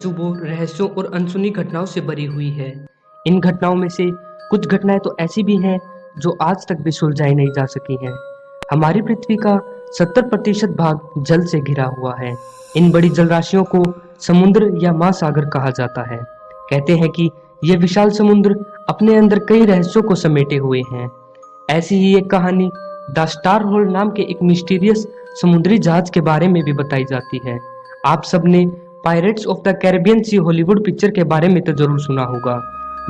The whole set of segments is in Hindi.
शुभों, रहस्यों और अनसुनी घटनाओं से भरी हुई है। इन घटनाओं में से कुछ घटनाएं तो ऐसी भी हैं जो आज तक भी सुलझाई नहीं जा सकी हैं। हमारी पृथ्वी का 70% भाग जल से घिरा हुआ है। इन बड़ी जलराशियों को समुद्र या महासागर कहा जाता है। कहते हैं कि यह विशाल समुद्र अपने अंदर कई रहस्यों को समेटे हुए हैं। ऐसी ही एक कहानी द स्टार होल नाम के एक मिस्टीरियस समुद्री जहाज के बारे में भी बताई जाती है। आप सबने Pirates of the Caribbean sea Hollywood picture के बारे में तो जरूर सुना होगा,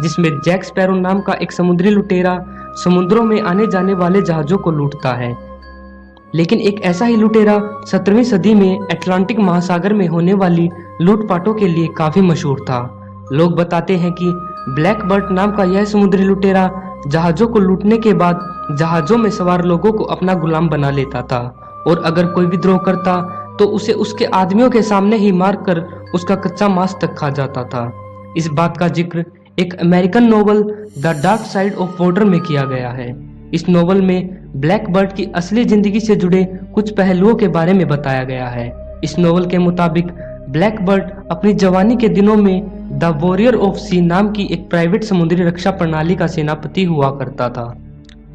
जिसमें जैक स्पैरो नाम का एक समुद्री लुटेरा समुद्रों में आने जाने वाले जहाजों को लूटता है। लेकिन एक ऐसा ही लुटेरा 17वीं सदी में अटलांटिक महासागर में होने वाली लूटपाटों के लिए काफी मशहूर था। लोग बताते हैं कि ब्लैक बर्ट नाम का यह समुद्री लुटेरा जहाजों को लूटने के बाद जहाजों में सवार लोगों को अपना गुलाम बना लेता था, और अगर कोई विद्रोह करता तो उसे उसके आदमियों के सामने ही मारकर उसका कच्चा मांस तक खा जाता था। इस बात का जिक्र एक American novel the dark side of water में किया गया है। इस नोवेल में ब्लैक बर्ट की असली जिंदगी से जुड़े कुछ पहलुओं के बारे में बताया गया है। इस नोवेल के मुताबिक ब्लैक बर्ट अपनी जवानी के दिनों में द वॉरियर ऑफ सी नाम की एक प्राइवेट समुद्री रक्षा प्रणाली का सेनापति हुआ करता था।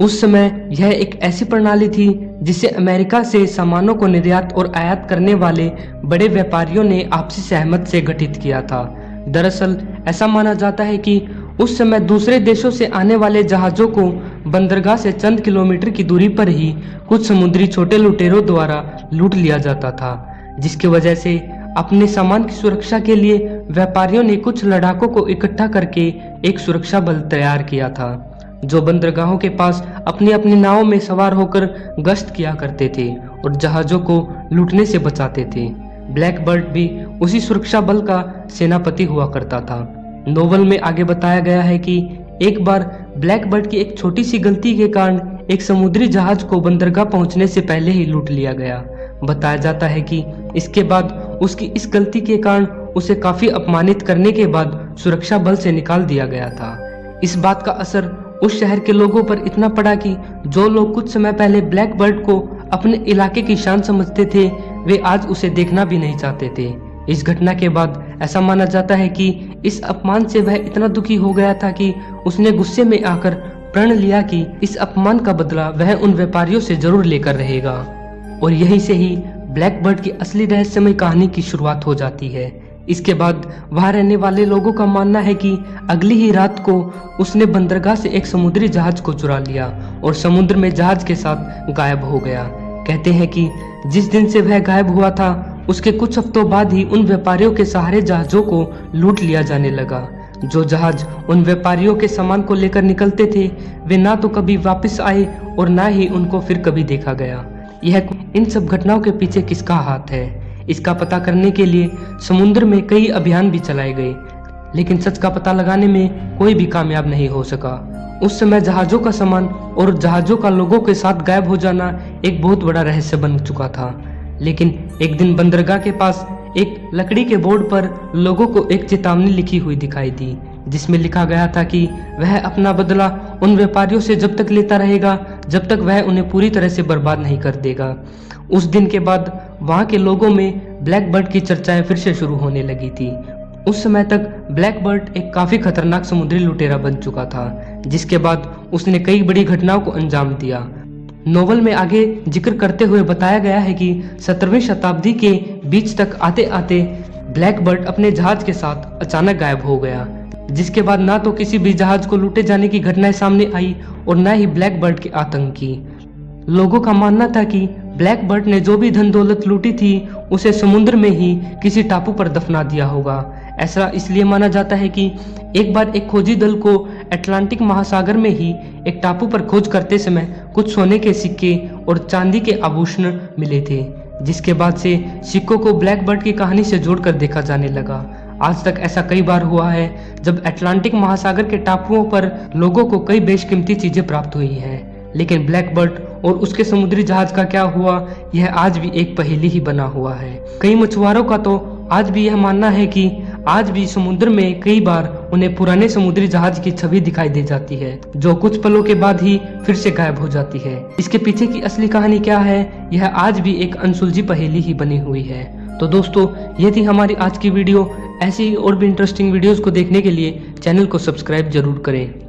उस समय यह एक ऐसी प्रणाली थी जिसे अमेरिका से सामानों को निर्यात और आयात करने वाले बड़े व्यापारियों ने आपसी सहमति से गठित किया था। दरअसल ऐसा माना जाता है कि उस समय दूसरे देशों से आने वाले जहाजों को बंदरगाह से चंद किलोमीटर की दूरी पर ही कुछ समुद्री छोटे लुटेरों द्वारा लूट लिया जाता था, जिसकी वजह से अपने सामान की सुरक्षा के लिए व्यापारियों ने कुछ लड़ाकों को इकट्ठा करके एक सुरक्षा बल तैयार किया था, जो बंदरगाहों के पास अपनी अपनी नावों में सवार होकर गश्त किया करते थे और जहाजों को लूटने से बचाते थे। ब्लैक बर्ट भी उसी सुरक्षा बल का सेनापति हुआ करता था। नोवेल में आगे बताया गया है कि एक बार ब्लैक बर्ट की एक छोटी सी गलती के कारण एक समुद्री जहाज को बंदरगाह पहुंचने से पहले ही लूट लिया गया। बताया जाता है कि इसके बाद उसकी इस गलती के कारण उसे काफी अपमानित करने के बाद सुरक्षा बल से निकाल दिया गया था। इस बात का असर उस शहर के लोगों पर इतना पड़ा कि जो लोग कुछ समय पहले ब्लैक बर्ट को अपने इलाके की शान समझते थे, वे आज उसे देखना भी नहीं चाहते थे। इस घटना के बाद ऐसा माना जाता है कि इस अपमान से वह इतना दुखी हो गया था कि उसने गुस्से में आकर प्रण लिया कि इस अपमान का बदला वह उन व्यापारियों से जरूर लेकर रहेगा। और यहीं से ही ब्लैक बर्ट की असली रहस्यमय कहानी की शुरुआत हो जाती है। इसके बाद वहां रहने वाले लोगों का मानना है कि अगली ही रात को उसने बंदरगाह से एक समुद्री जहाज को चुरा लिया और समुद्र में जहाज के साथ गायब हो गया। कहते हैं कि जिस दिन से वह गायब हुआ था, उसके कुछ हफ्तों बाद ही उन व्यापारियों के सहारे जहाजों को लूट लिया जाने लगा। जो जहाज उन व्यापारियों के सामान को लेकर निकलते थे, वे ना तो कभी वापस आए और ना ही उनको फिर कभी देखा गया। यह इन सब घटनाओं के पीछे किसका हाथ है, इसका पता करने के लिए समुद्र में कई अभियान भी चलाए गए, लेकिन सच का पता लगाने में कोई भी कामयाब नहीं हो सका। उस समय जहाजों का सामान और जहाजों का लोगों के साथ गायब हो जाना एक बहुत बड़ा रहस्य बन चुका था। लेकिन एक दिन बंदरगाह के पास एक लकड़ी के बोर्ड पर लोगों को एक चेतावनी लिखी हुई दिखाई दी, जिसमें लिखा गया था कि वह अपना बदला उन व्यापारियों से जब तक लेता रहेगा जब तक वह उन्हें पूरी तरह से बर्बाद नहीं कर देगा। उस दिन के बाद वहां के लोगों में ब्लैक बर्ट की चर्चाएं फिर से शुरू होने लगी थी। उस समय तक ब्लैक बर्ट एक काफी खतरनाक समुद्री लुटेरा बन चुका था, जिसके बाद उसने कई बड़ी घटनाओं को अंजाम दिया। नोवेल में आगे जिक्र करते हुए बताया गया है कि 17वीं शताब्दी के बीच तक आते आते ब्लैक बर्ट अपने जहाज के साथ अचानक गायब हो गया, जिसके बाद ना तो किसी भी जहाज को लूटे जाने की घटनाएं सामने आई और न ही ब्लैक बर्ट के आतंक की। लोगों का मानना था कि ब्लैक बर्ट ने जो भी धन दौलत लूटी थी उसे समुद्र में ही किसी टापू पर दफना दिया होगा। ऐसा इसलिए माना जाता है कि एक बार एक खोजी दल को अटलांटिक महासागर में ही एक टापू पर खोज करते समय कुछ सोने के सिक्के और चांदी के आभूषण मिले थे, जिसके बाद से सिक्कों को ब्लैक बर्ट की कहानी से जोड़कर देखा जाने लगा। आज तक ऐसा कई बार हुआ है जब अटलांटिक महासागर के टापुओं पर लोगों को कई बेशकीमती चीजें प्राप्त हुई हैं, लेकिन ब्लैक बर्ट और उसके समुद्री जहाज का क्या हुआ, यह आज भी एक पहेली ही बना हुआ है। कई मछुआरों का तो आज भी यह मानना है कि आज भी समुद्र में कई बार उन्हें पुराने समुद्री जहाज की छवि दिखाई दे जाती है, जो कुछ पलों के बाद ही फिर से गायब हो जाती है। इसके पीछे की असली कहानी क्या है, यह आज भी एक अनसुलझी पहेली ही बनी हुई है। तो दोस्तों ये थी हमारी आज की वीडियो। ऐसी और भी इंटरेस्टिंग वीडियोस को देखने के लिए चैनल को सब्सक्राइब जरूर करें।